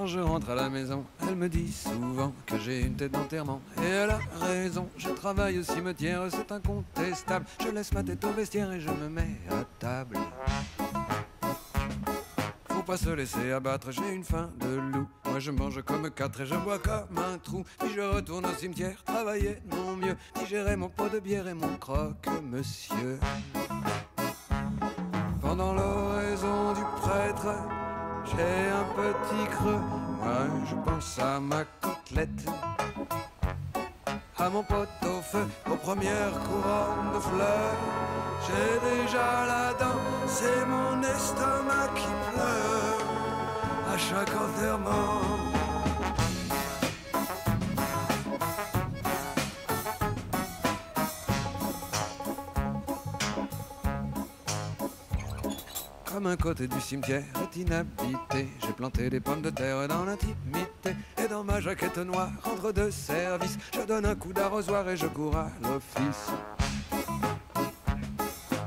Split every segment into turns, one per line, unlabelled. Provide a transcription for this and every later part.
Quand je rentre à la maison, elle me dit souvent que j'ai une tête d'enterrement. Et elle a raison, je travaille au cimetière, c'est incontestable. Je laisse ma tête au vestiaire et je me mets à table. Faut pas se laisser abattre, j'ai une faim de loup. Moi je mange comme quatre et je bois comme un trou. Puis je retourne au cimetière, travailler mon mieux, digérer mon pot de bière et mon croque-monsieur. Pendant l'oraison du prêtre, j'ai un petit creux. Moi je pense à ma côtelette, à mon pot au feu, aux premières couronnes de fleurs. J'ai déjà la dent, c'est mon estomac qui pleure à chaque enterrement. Comme un côté du cimetière est inhabité, j'ai planté des pommes de terre dans l'intimité. Et dans ma jaquette noire, entre deux services, je donne un coup d'arrosoir et je cours à l'office.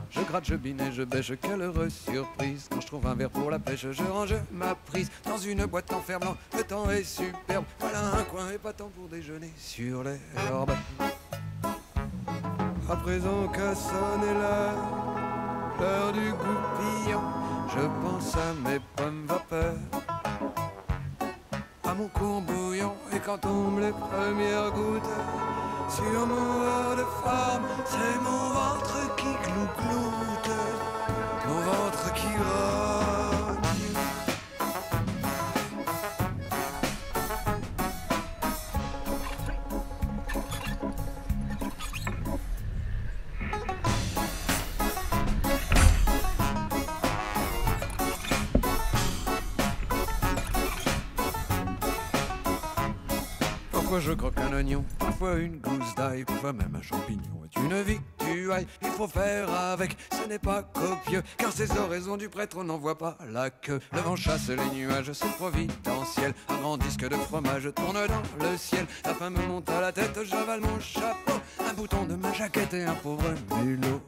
Je gratte, je bine et je bêche, quelle heureuse surprise. Quand je trouve un verre pour la pêche, je range ma prise dans une boîte en fer blanc, le temps est superbe. Voilà un coin épatant pour déjeuner sur l'herbe. À présent qu'a sonné l'heure du goupillon, je pense à mes pommes vapeur, à mon courbouillon. Et quand tombent les premières gouttes sur mon verre de femme, c'est mon ventre qui gloutte, mon ventre qui grogne. Parfois je croque un oignon, parfois une gousse d'ail, parfois même un champignon est une victuaille. Il faut faire avec, ce n'est pas copieux, car ces oraisons du prêtre on n'en voit pas la queue. Le vent chasse les nuages, c'est providentiel. Un grand disque de fromage tourne dans le ciel. La faim me monte à la tête, j'avale mon chapeau, un bouton de ma jaquette et un pauvre mulot.